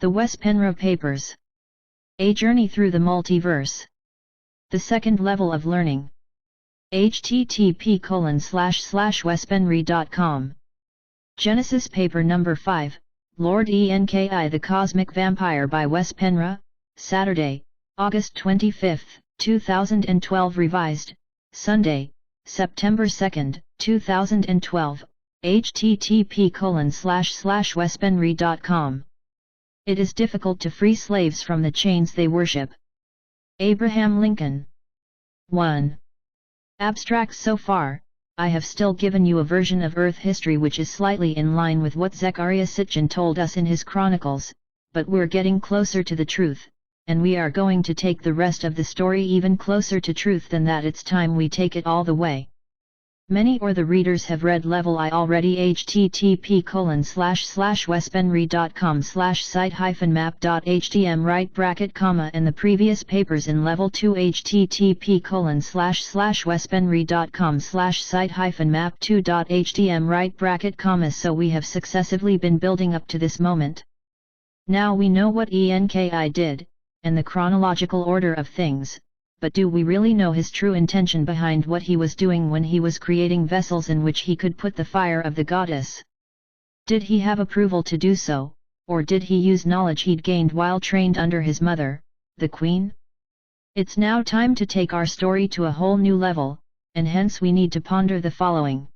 The Wespenra Papers. A Journey Through the Multiverse. The Second Level of Learning. http://wespenry.com. Genesis Paper Number 5, Lord Enki the Cosmic Vampire by Wespenra, Saturday, August 25, 2012. Revised, Sunday, September 2, 2012, http://wespenry.com. It is difficult to free slaves from the chains they worship. Abraham Lincoln. 1. Abstracts. So far, I have still given you a version of Earth history which is slightly in line with what Zechariah Sitchin told us in his chronicles, but we're getting closer to the truth, and we are going to take the rest of the story even closer to truth than that. It's time we take it all the way. Many or the readers have read Level I already. http://wespenry.com/site-map.htm right bracket comma and the previous papers in Level 2 http://wespenry.com/site-map2.htm right bracket comma. So we have successively been building up to this moment. Now we know what Enki did, and the chronological order of things. But do we really know his true intention behind what he was doing when he was creating vessels in which he could put the fire of the goddess? Did he have approval to do so, or did he use knowledge he'd gained while trained under his mother, the queen? It's now time to take our story to a whole new level, and hence we need to ponder the following.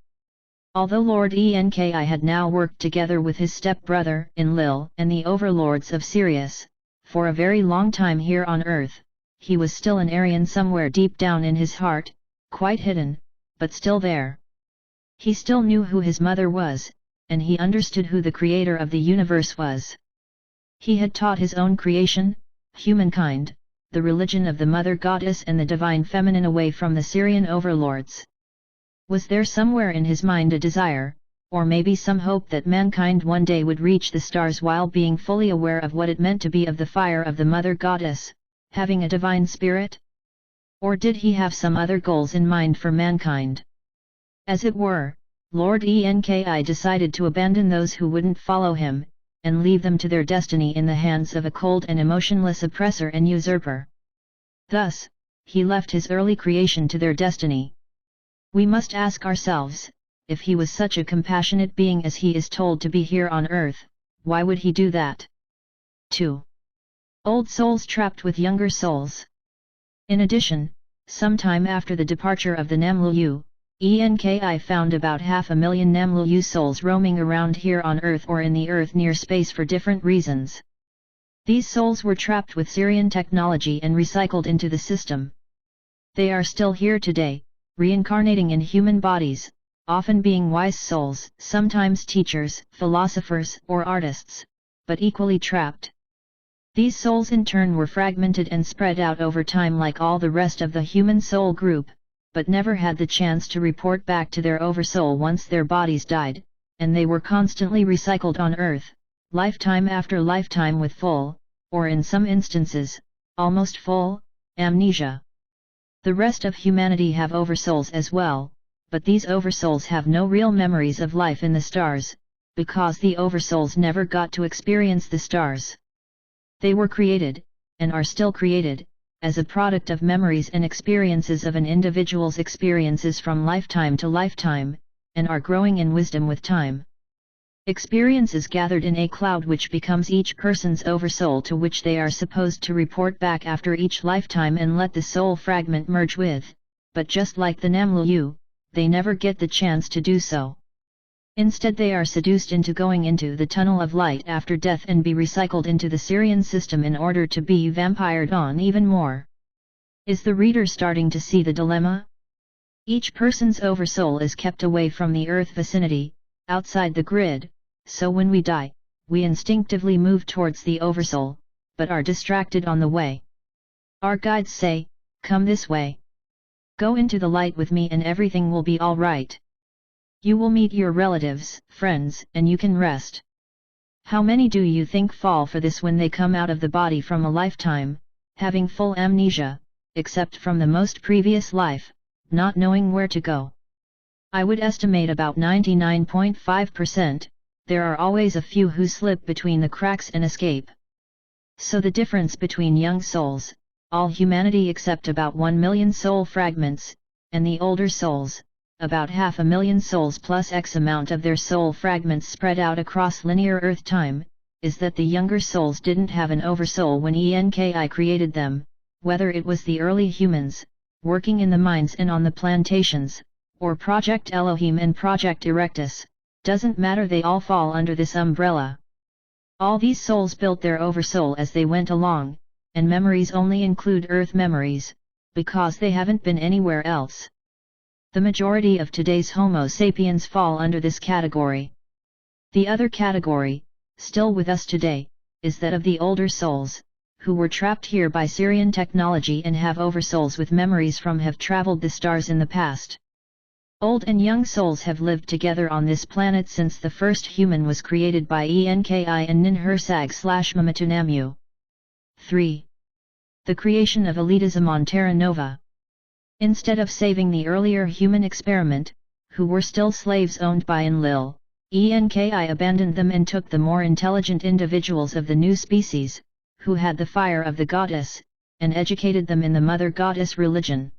Although Lord Enki had now worked together with his step-brother, Enlil, and the overlords of Sirius, for a very long time here on Earth, he was still an Aryan somewhere deep down in his heart, quite hidden, but still there. He still knew who his mother was, and he understood who the creator of the universe was. He had taught his own creation, humankind, the religion of the mother goddess and the divine feminine away from the Syrian overlords. Was there somewhere in his mind a desire, or maybe some hope that mankind one day would reach the stars while being fully aware of what it meant to be of the fire of the mother goddess, having a divine spirit? Or did he have some other goals in mind for mankind? As it were, Lord Enki decided to abandon those who wouldn't follow him, and leave them to their destiny in the hands of a cold and emotionless oppressor and usurper. Thus, he left his early creation to their destiny. We must ask ourselves, if he was such a compassionate being as he is told to be here on Earth, why would he do that? 2. Old souls trapped with younger souls. In addition, sometime after the departure of the Namliyu, Enki found about 500,000 Namliyu souls roaming around here on Earth or in the Earth near space for different reasons. These souls were trapped with Syrian technology and recycled into the system. They are still here today, reincarnating in human bodies, often being wise souls, sometimes teachers, philosophers, or artists, but equally trapped. These souls in turn were fragmented and spread out over time like all the rest of the human soul group, but never had the chance to report back to their oversoul once their bodies died, and they were constantly recycled on Earth, lifetime after lifetime with full, or in some instances, almost full, amnesia. The rest of humanity have oversouls as well, but these oversouls have no real memories of life in the stars, because the oversouls never got to experience the stars. They were created, and are still created, as a product of memories and experiences of an individual's experiences from lifetime to lifetime, and are growing in wisdom with time. Experiences gathered in a cloud which becomes each person's oversoul to which they are supposed to report back after each lifetime and let the soul fragment merge with, but just like the Namliyu, they never get the chance to do so. Instead they are seduced into going into the tunnel of light after death and be recycled into the Syrian system in order to be vampired on even more. Is the reader starting to see the dilemma? Each person's oversoul is kept away from the Earth vicinity, outside the grid, so when we die, we instinctively move towards the oversoul, but are distracted on the way. Our guides say, "Come this way. Go into the light with me and everything will be all right. You will meet your relatives, friends, and you can rest." How many do you think fall for this when they come out of the body from a lifetime, having full amnesia, except from the most previous life, not knowing where to go? I would estimate about 99.5%, there are always a few who slip between the cracks and escape, So the difference between young souls, all humanity except about 1 million soul fragments, and the older souls, about 500,000 souls plus X amount of their soul fragments spread out across linear Earth time, is that the younger souls didn't have an oversoul when Enki created them, whether it was the early humans, working in the mines and on the plantations, or Project Elohim and Project Erectus, doesn't matter, they all fall under this umbrella. All these souls built their oversoul as they went along, and memories only include Earth memories, because they haven't been anywhere else. The majority of today's Homo sapiens fall under this category. The other category, still with us today, is that of the older souls, who were trapped here by Syrian technology and have oversouls with memories from have traveled the stars in the past. Old and young souls have lived together on this planet since the first human was created by Enki and Ninhursag/Mamatunamu. 3. The creation of elitism on Terra Nova. Instead of saving the earlier human experiment, who were still slaves owned by Enlil, Enki abandoned them and took the more intelligent individuals of the new species, who had the fire of the goddess, and educated them in the mother goddess religion.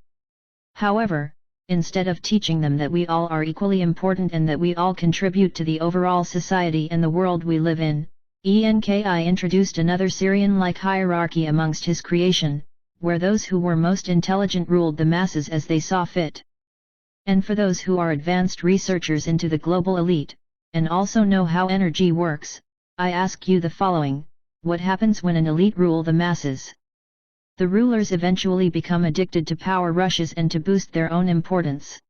However, instead of teaching them that we all are equally important and that we all contribute to the overall society and the world we live in, Enki introduced another Syrian-like hierarchy amongst his creation, where those who were most intelligent ruled the masses as they saw fit. And for those who are advanced researchers into the global elite, and also know how energy works, I ask you the following: what happens when an elite rule the masses? The rulers eventually become addicted to power rushes and to boost their own importance.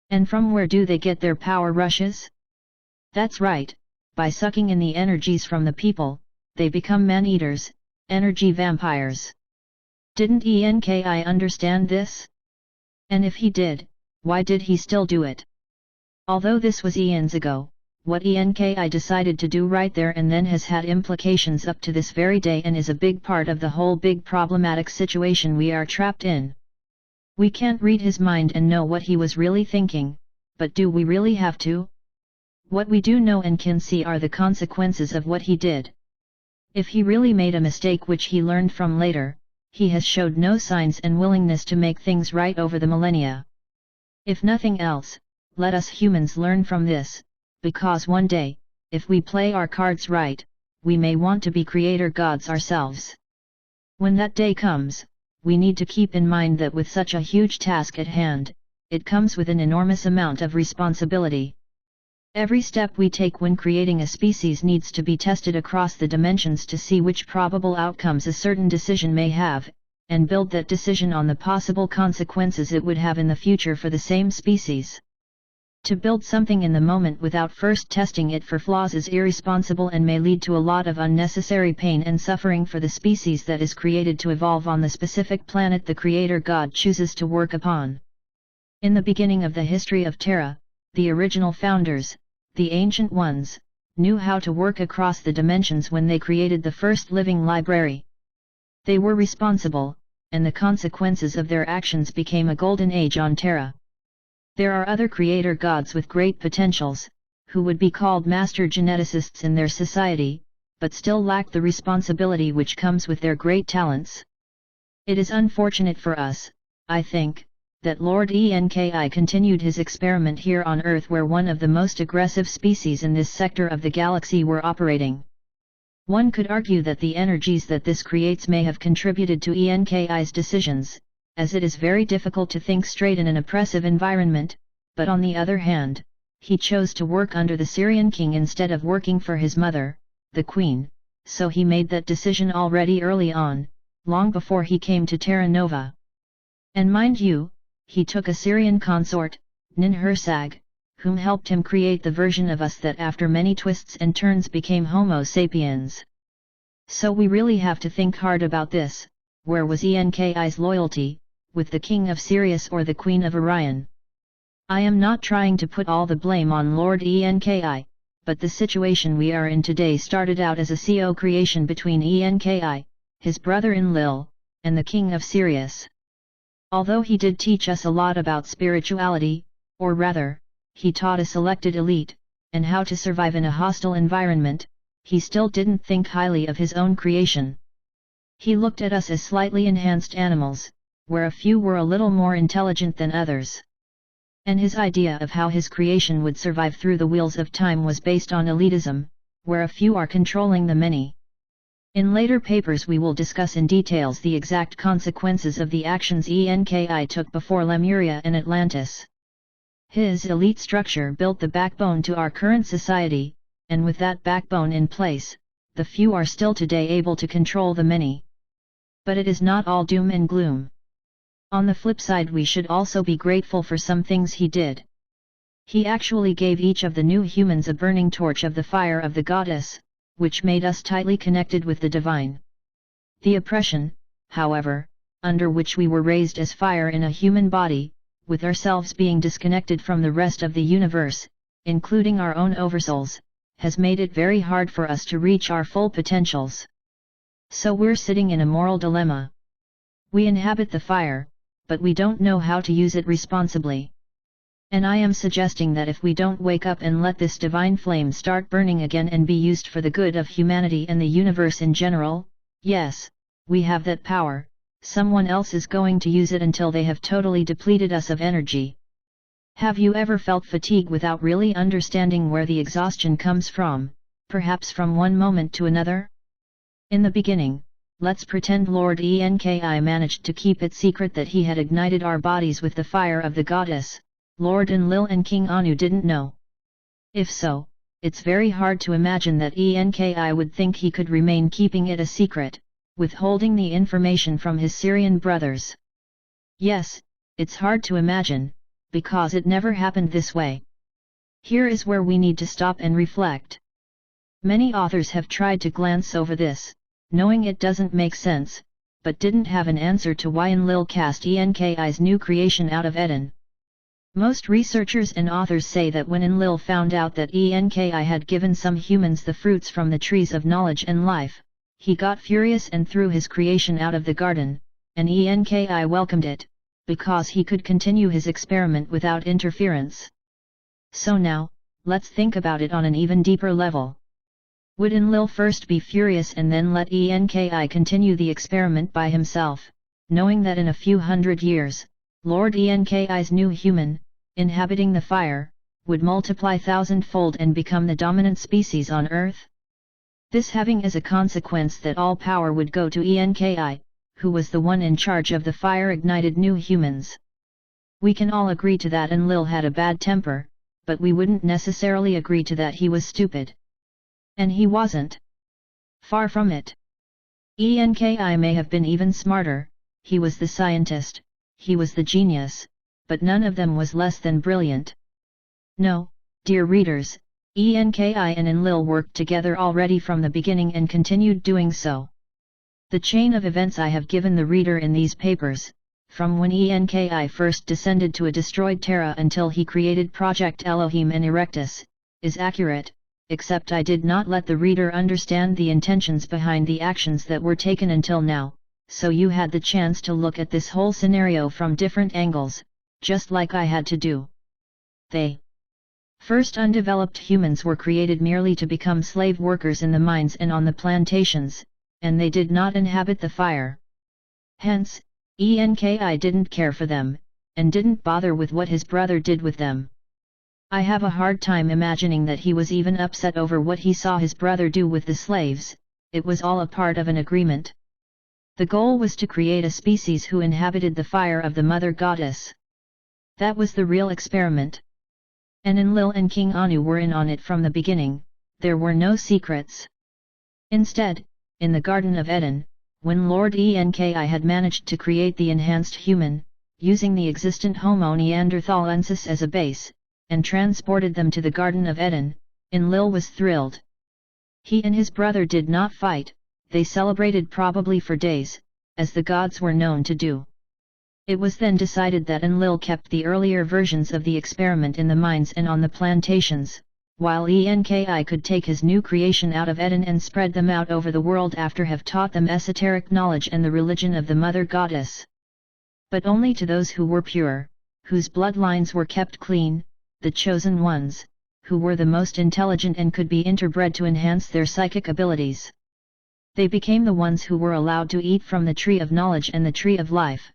And from where do they get their power rushes? That's right, by sucking in the energies from the people. They become man-eaters, energy vampires. Didn't Enki understand this? And if he did, why did he still do it? Although this was eons ago, what Enki decided to do right there and then has had implications up to this very day and is a big part of the whole big problematic situation we are trapped in. We can't read his mind and know what he was really thinking, but do we really have to? What we do know and can see are the consequences of what he did. If he really made a mistake which he learned from later, he has showed no signs and willingness to make things right over the millennia. If nothing else, let us humans learn from this, because one day, if we play our cards right, we may want to be creator gods ourselves. When that day comes, we need to keep in mind that with such a huge task at hand, it comes with an enormous amount of responsibility. Every step we take when creating a species needs to be tested across the dimensions to see which probable outcomes a certain decision may have, and build that decision on the possible consequences it would have in the future for the same species. To build something in the moment without first testing it for flaws is irresponsible and may lead to a lot of unnecessary pain and suffering for the species that is created to evolve on the specific planet the Creator God chooses to work upon. In the beginning of the history of Terra, the original founders, the Ancient Ones, knew how to work across the dimensions when they created the first living library. They were responsible, and the consequences of their actions became a golden age on Terra. There are other creator gods with great potentials, who would be called master geneticists in their society, but still lack the responsibility which comes with their great talents. It is unfortunate for us, I think, that Lord Enki continued his experiment here on Earth where one of the most aggressive species in this sector of the galaxy were operating. One could argue that the energies that this creates may have contributed to Enki's decisions, as it is very difficult to think straight in an oppressive environment, but on the other hand, he chose to work under the Syrian king instead of working for his mother, the queen, so he made that decision already early on, long before he came to Terra Nova. And mind you, he took a Syrian consort, Ninhursag, whom helped him create the version of us that after many twists and turns became Homo sapiens. So we really have to think hard about this: where was Enki's loyalty, with the king of Sirius or the queen of Orion? I am not trying to put all the blame on Lord Enki, but the situation we are in today started out as a co-creation between Enki, his brother Enlil, and the king of Sirius. Although he did teach us a lot about spirituality, or rather, he taught a selected elite, and how to survive in a hostile environment, he still didn't think highly of his own creation. He looked at us as slightly enhanced animals, where a few were a little more intelligent than others. And his idea of how his creation would survive through the wheels of time was based on elitism, where a few are controlling the many. In later papers we will discuss in details the exact consequences of the actions Enki took before Lemuria and Atlantis. His elite structure built the backbone to our current society, and with that backbone in place, the few are still today able to control the many. But it is not all doom and gloom. On the flip side, we should also be grateful for some things he did. He actually gave each of the new humans a burning torch of the fire of the goddess, which made us tightly connected with the divine. The oppression, however, under which we were raised as fire in a human body, with ourselves being disconnected from the rest of the universe, including our own oversouls, has made it very hard for us to reach our full potentials. So we're sitting in a moral dilemma. We inhabit the fire, but we don't know how to use it responsibly. And I am suggesting that if we don't wake up and let this divine flame start burning again and be used for the good of humanity and the universe in general, yes, we have that power, someone else is going to use it until they have totally depleted us of energy. Have you ever felt fatigue without really understanding where the exhaustion comes from, perhaps from one moment to another? In the beginning, let's pretend Lord Enki managed to keep it secret that he had ignited our bodies with the fire of the goddess. Lord Enlil and King Anu didn't know. If so, it's very hard to imagine that Enki would think he could remain keeping it a secret, withholding the information from his Syrian brothers. Yes, it's hard to imagine, because it never happened this way. Here is where we need to stop and reflect. Many authors have tried to glance over this, knowing it doesn't make sense, but didn't have an answer to why Enlil cast Enki's new creation out of Eden. Most researchers and authors say that when Enlil found out that Enki had given some humans the fruits from the trees of knowledge and life, he got furious and threw his creation out of the garden, and Enki welcomed it, because he could continue his experiment without interference. So now, let's think about it on an even deeper level. Would Enlil first be furious and then let Enki continue the experiment by himself, knowing that in a few hundred years, Lord Enki's new human, inhabiting the fire, would multiply thousandfold and become the dominant species on Earth? This having as a consequence that all power would go to Enki, who was the one in charge of the fire-ignited new humans. We can all agree to that Enlil had a bad temper, but we wouldn't necessarily agree to that he was stupid. And he wasn't. Far from it. Enki may have been even smarter, he was the scientist, he was the genius, but none of them was less than brilliant. No, dear readers, Enki and Enlil worked together already from the beginning and continued doing so. The chain of events I have given the reader in these papers, from when Enki first descended to a destroyed Terra until he created Project Elohim and Erectus, is accurate, except I did not let the reader understand the intentions behind the actions that were taken until now, so you had the chance to look at this whole scenario from different angles, just like I had to do. They first undeveloped humans were created merely to become slave workers in the mines and on the plantations, and they did not inhabit the fire. Hence, Enki didn't care for them, and didn't bother with what his brother did with them. I have a hard time imagining that he was even upset over what he saw his brother do with the slaves. It was all a part of an agreement. The goal was to create a species who inhabited the fire of the mother goddess. That was the real experiment. And Enlil and King Anu were in on it from the beginning. There were no secrets. Instead, in the Garden of Eden, when Lord Enki had managed to create the enhanced human, using the existent Homo neanderthalensis as a base, and transported them to the Garden of Eden, Enlil was thrilled. He and his brother did not fight, they celebrated probably for days, as the gods were known to do. It was then decided that Enlil kept the earlier versions of the experiment in the mines and on the plantations, while Enki could take his new creation out of Eden and spread them out over the world after have taught them esoteric knowledge and the religion of the mother goddess. But only to those who were pure, whose bloodlines were kept clean, the chosen ones, who were the most intelligent and could be interbred to enhance their psychic abilities. They became the ones who were allowed to eat from the tree of knowledge and the tree of life.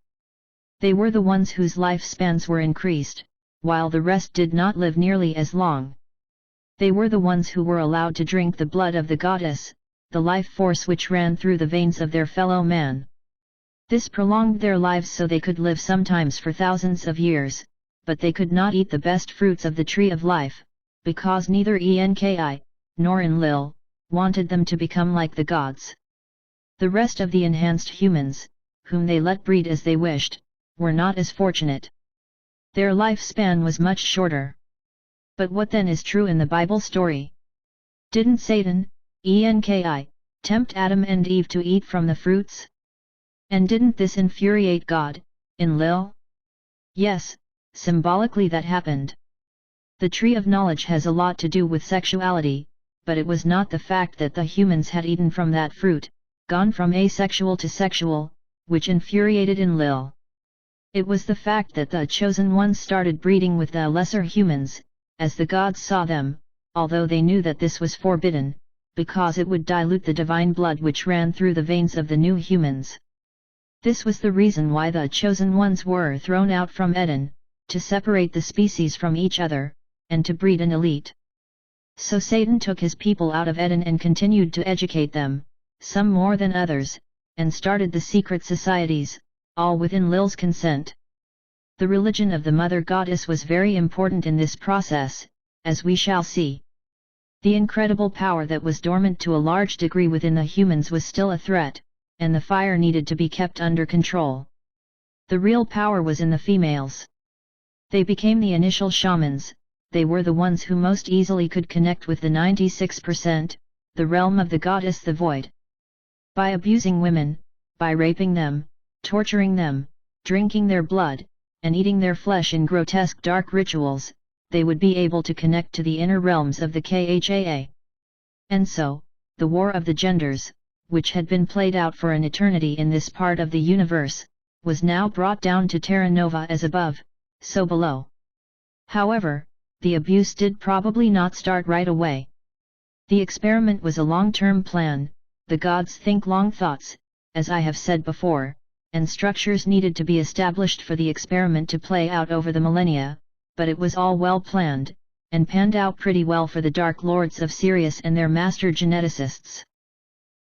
They were the ones whose lifespans were increased, while the rest did not live nearly as long. They were the ones who were allowed to drink the blood of the goddess, the life force which ran through the veins of their fellow man. This prolonged their lives so they could live sometimes for thousands of years, but they could not eat the best fruits of the tree of life, because neither Enki, nor Enlil, wanted them to become like the gods. The rest of the enhanced humans, whom they let breed as they wished, were not as fortunate. Their lifespan was much shorter. But what then is true in the Bible story? Didn't Satan, Enki, tempt Adam and Eve to eat from the fruits? And didn't this infuriate God, Enlil? Yes, symbolically that happened. The tree of knowledge has a lot to do with sexuality, but it was not the fact that the humans had eaten from that fruit, gone from asexual to sexual, which infuriated Enlil. It was the fact that the chosen ones started breeding with the lesser humans, as the gods saw them, although they knew that this was forbidden, because it would dilute the divine blood which ran through the veins of the new humans. This was the reason why the chosen ones were thrown out from Eden, to separate the species from each other, and to breed an elite. So Satan took his people out of Eden and continued to educate them, some more than others, and started the secret societies, all with Enlil's consent. The religion of the Mother Goddess was very important in this process, as we shall see. The incredible power that was dormant to a large degree within the humans was still a threat, and the fire needed to be kept under control. The real power was in the females. They became the initial shamans, they were the ones who most easily could connect with the 96%, the realm of the goddess the void. By abusing women, by raping them, torturing them, drinking their blood, and eating their flesh in grotesque dark rituals, they would be able to connect to the inner realms of the Khaa. And so, the war of the genders, which had been played out for an eternity in this part of the universe, was now brought down to Terra Nova as above, so below. However, the abuse did probably not start right away. The experiment was a long-term plan, the gods think long thoughts, as I have said before, and structures needed to be established for the experiment to play out over the millennia, but it was all well planned, and panned out pretty well for the Dark Lords of Sirius and their master geneticists.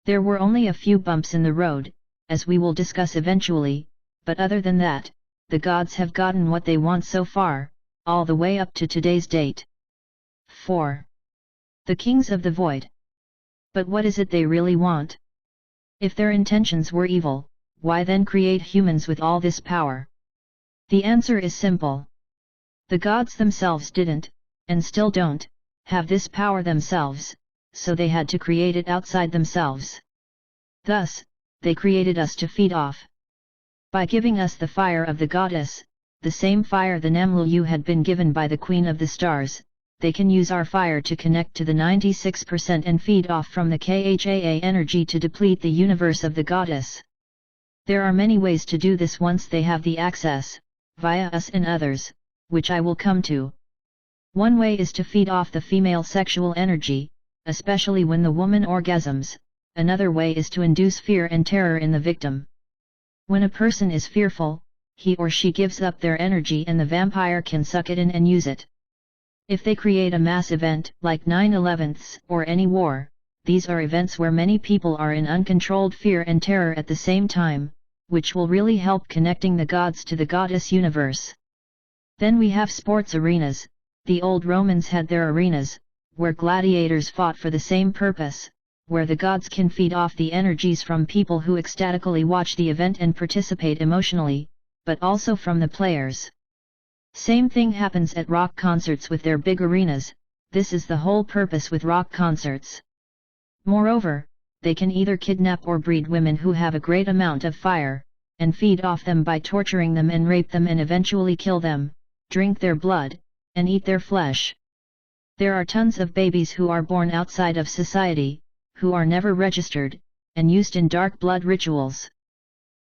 There were only a few bumps in the road, as we will discuss eventually, but other than that, the gods have gotten what they want so far, all the way up to today's date. 4. The Kings of the Void. But what is it they really want? If their intentions were evil, why then create humans with all this power? The answer is simple. The gods themselves didn't, and still don't, have this power themselves, so they had to create it outside themselves. Thus, they created us to feed off. By giving us the fire of the goddess, the same fire the Namlu had been given by the Queen of the Stars, they can use our fire to connect to the 96% and feed off from the Khaa energy to deplete the universe of the goddess. There are many ways to do this once they have the access, via us and others, which I will come to. One way is to feed off the female sexual energy, especially when the woman orgasms. Another way is to induce fear and terror in the victim. When a person is fearful, he or she gives up their energy and the vampire can suck it in and use it. If they create a mass event like 9/11 or any war, these are events where many people are in uncontrolled fear and terror at the same time, which will really help connecting the gods to the goddess universe. Then we have sports arenas. The old Romans had their arenas, where gladiators fought for the same purpose, where the gods can feed off the energies from people who ecstatically watch the event and participate emotionally, but also from the players. Same thing happens at rock concerts with their big arenas. This is the whole purpose with rock concerts. Moreover, they can either kidnap or breed women who have a great amount of fire, and feed off them by torturing them and rape them and eventually kill them, drink their blood, and eat their flesh. There are tons of babies who are born outside of society, who are never registered, and used in dark blood rituals.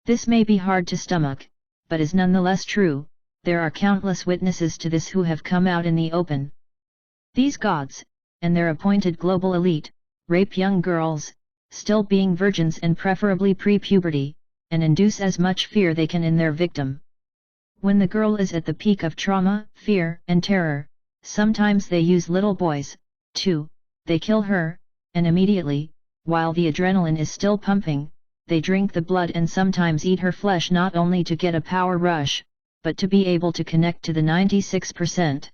This may be hard to stomach, but is nonetheless true. There are countless witnesses to this who have come out in the open. These gods, and their appointed global elite, rape young girls, still being virgins and preferably pre-puberty, and induce as much fear they can in their victim. When the girl is at the peak of trauma, fear, and terror, sometimes they use little boys, too. They kill her, and immediately, while the adrenaline is still pumping, they drink the blood and sometimes eat her flesh not only to get a power rush, but to be able to connect to the 96%.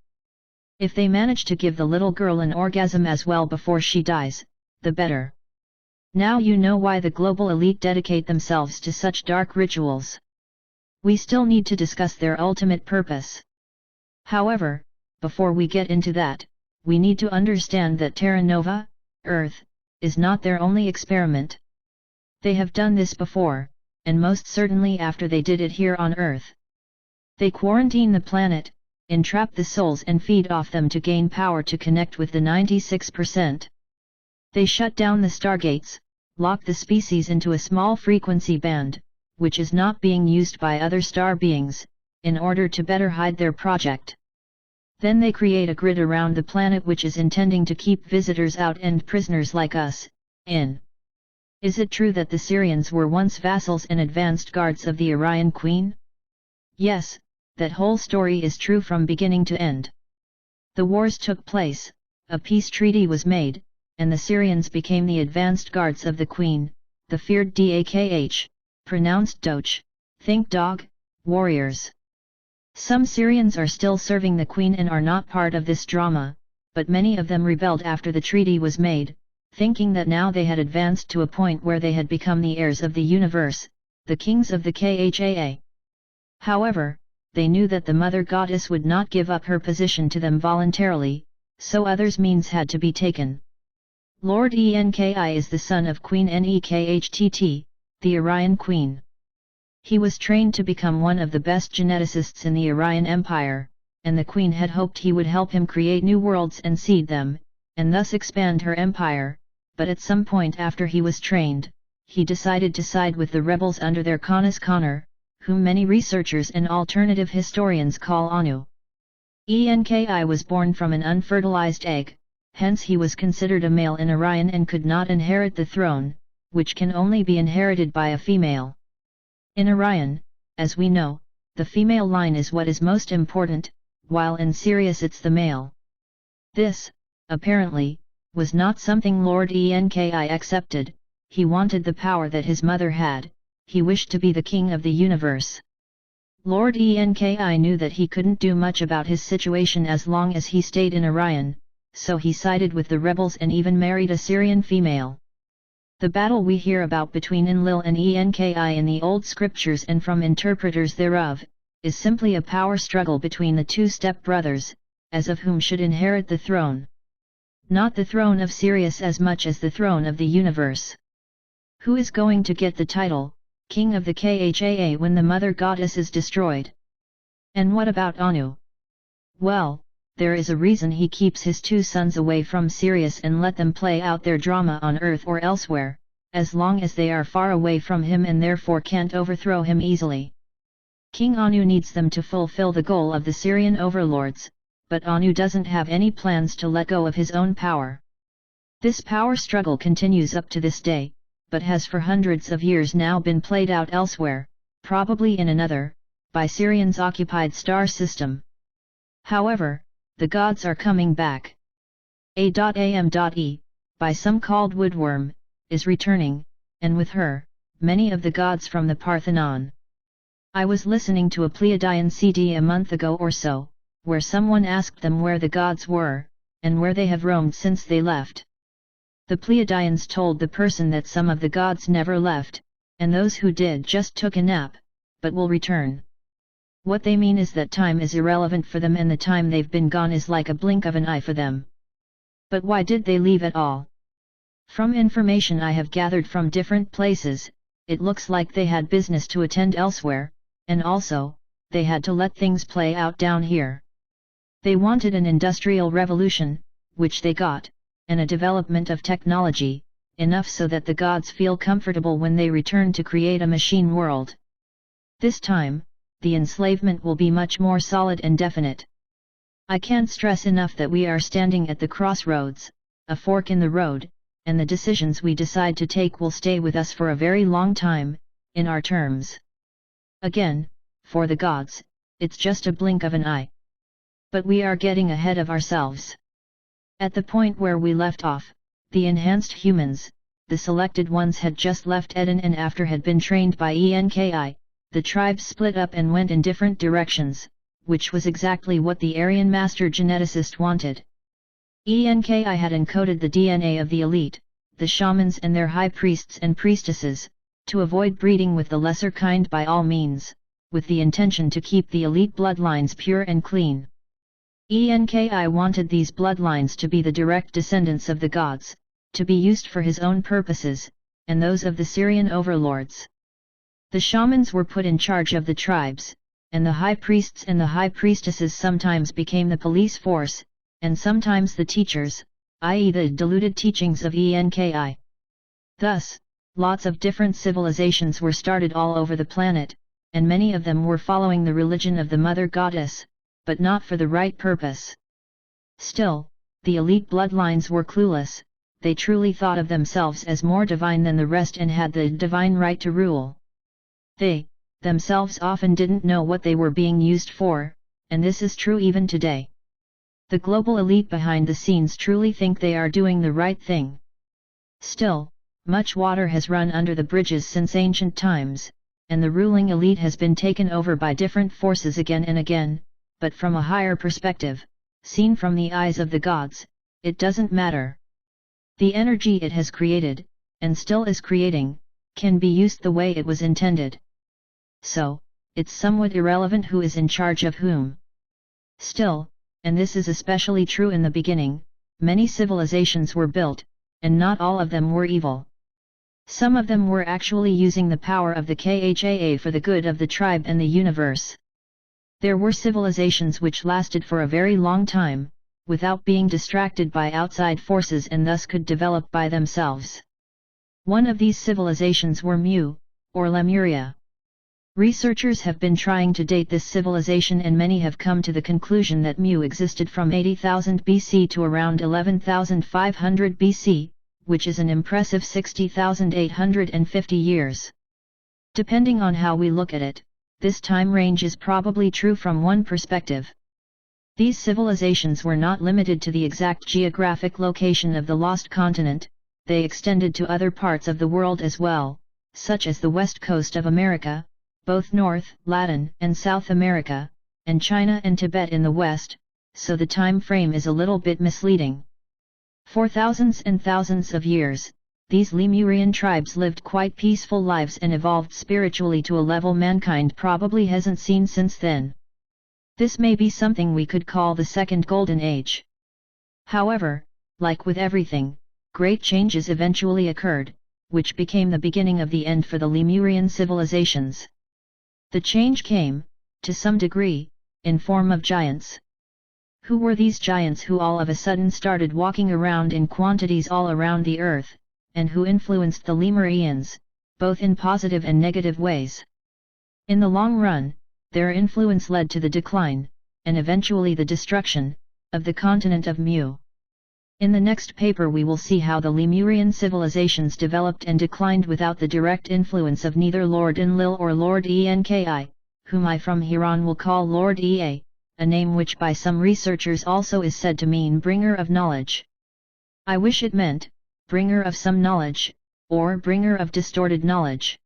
If they manage to give the little girl an orgasm as well before she dies, the better. Now you know why the global elite dedicate themselves to such dark rituals. We still need to discuss their ultimate purpose. However, before we get into that, we need to understand that Terra Nova, Earth, is not their only experiment. They have done this before, and most certainly after they did it here on Earth. They quarantine the planet, entrap the souls and feed off them to gain power to connect with the 96%. They shut down the stargates, lock the species into a small frequency band, which is not being used by other star beings, in order to better hide their project. Then they create a grid around the planet which is intending to keep visitors out and prisoners like us, in. Is it true that the Syrians were once vassals and advanced guards of the Orion Queen? Yes, that whole story is true from beginning to end. The wars took place, a peace treaty was made, and the Syrians became the advanced guards of the Queen, the feared Dakh, pronounced Doch, think dog, warriors. Some Syrians are still serving the Queen and are not part of this drama, but many of them rebelled after the treaty was made, thinking that now they had advanced to a point where they had become the heirs of the universe, the kings of the Khaa. However, they knew that the Mother Goddess would not give up her position to them voluntarily, so others means had to be taken. Lord Enki is the son of Queen Nekht, the Orion Queen. He was trained to become one of the best geneticists in the Orion Empire, and the Queen had hoped he would help him create new worlds and seed them, and thus expand her empire, but at some point after he was trained, he decided to side with the rebels under their Canis Connor, whom many researchers and alternative historians call Anu. Enki was born from an unfertilized egg, hence he was considered a male in Orion and could not inherit the throne, which can only be inherited by a female. In Orion, as we know, the female line is what is most important, while in Sirius it's the male. This, apparently, was not something Lord Enki accepted. He wanted the power that his mother had, he wished to be the king of the universe. Lord Enki knew that he couldn't do much about his situation as long as he stayed in Orion, so he sided with the rebels and even married a Syrian female. The battle we hear about between Enlil and Enki in the old scriptures and from interpreters thereof, is simply a power struggle between the two step-brothers, as of whom should inherit the throne. Not the throne of Sirius as much as the throne of the universe. Who is going to get the title, King of the Khaa, when the Mother Goddess is destroyed? And what about Anu? Well, there is a reason he keeps his two sons away from Sirius and let them play out their drama on Earth or elsewhere, as long as they are far away from him and therefore can't overthrow him easily. King Anu needs them to fulfill the goal of the Syrian overlords, but Anu doesn't have any plans to let go of his own power. This power struggle continues up to this day, but has for hundreds of years now been played out elsewhere, probably in another, by Syrians occupied star system. However, the gods are coming back. A.M.E, by some called Woodworm, is returning, and with her, many of the gods from the Parthenon. I was listening to a Pleiadian CD a month ago or so, where someone asked them where the gods were, and where they have roamed since they left. The Pleiadians told the person that some of the gods never left, and those who did just took a nap, but will return. What they mean is that time is irrelevant for them and the time they've been gone is like a blink of an eye for them. But why did they leave at all? From information I have gathered from different places, it looks like they had business to attend elsewhere, and also, they had to let things play out down here. They wanted an industrial revolution, which they got, and a development of technology, enough so that the gods feel comfortable when they return to create a machine world. This time, the enslavement will be much more solid and definite. I can't stress enough that we are standing at the crossroads, a fork in the road, and the decisions we decide to take will stay with us for a very long time, in our terms. Again, for the gods, it's just a blink of an eye. But we are getting ahead of ourselves. At the point where we left off, the enhanced humans, the selected ones had just left Eden, and after had been trained by Enki, the tribes split up and went in different directions, which was exactly what the Aryan master geneticist wanted. Enki had encoded the DNA of the elite, the shamans and their high priests and priestesses, to avoid breeding with the lesser kind by all means, with the intention to keep the elite bloodlines pure and clean. Enki wanted these bloodlines to be the direct descendants of the gods, to be used for his own purposes, and those of the Syrian overlords. The shamans were put in charge of the tribes, and the high priests and the high priestesses sometimes became the police force, and sometimes the teachers, i.e. the diluted teachings of Enki. Thus, lots of different civilizations were started all over the planet, and many of them were following the religion of the Mother Goddess, but not for the right purpose. Still, the elite bloodlines were clueless. They truly thought of themselves as more divine than the rest and had the divine right to rule. They, themselves often didn't know what they were being used for, and this is true even today. The global elite behind the scenes truly think they are doing the right thing. Still, much water has run under the bridges since ancient times, and the ruling elite has been taken over by different forces again and again, but from a higher perspective, seen from the eyes of the gods, it doesn't matter. The energy it has created, and still is creating, can be used the way it was intended. So, it's somewhat irrelevant who is in charge of whom. Still, and this is especially true in the beginning, many civilizations were built, and not all of them were evil. Some of them were actually using the power of the Khaa for the good of the tribe and the universe. There were civilizations which lasted for a very long time, without being distracted by outside forces and thus could develop by themselves. One of these civilizations were Mu, or Lemuria. Researchers have been trying to date this civilization and many have come to the conclusion that Mu existed from 80,000 BC to around 11,500 BC, which is an impressive 60,850 years. Depending on how we look at it, this time range is probably true from one perspective. These civilizations were not limited to the exact geographic location of the lost continent, they extended to other parts of the world as well, such as the west coast of America, both North, Latin and South America, and China and Tibet in the west, so the time frame is a little bit misleading. For thousands and thousands of years, these Lemurian tribes lived quite peaceful lives and evolved spiritually to a level mankind probably hasn't seen since then. This may be something we could call the Second Golden Age. However, like with everything, great changes eventually occurred, which became the beginning of the end for the Lemurian civilizations. The change came, to some degree, in form of giants. Who were these giants who all of a sudden started walking around in quantities all around the earth, and who influenced the Lemurians, both in positive and negative ways? In the long run, their influence led to the decline, and eventually the destruction, of the continent of Mu. In the next paper we will see how the Lemurian civilizations developed and declined without the direct influence of neither Lord Enlil or Lord Enki, whom I from here on will call Lord Ea, a name which by some researchers also is said to mean bringer of knowledge. I wish it meant, bringer of some knowledge, or bringer of distorted knowledge.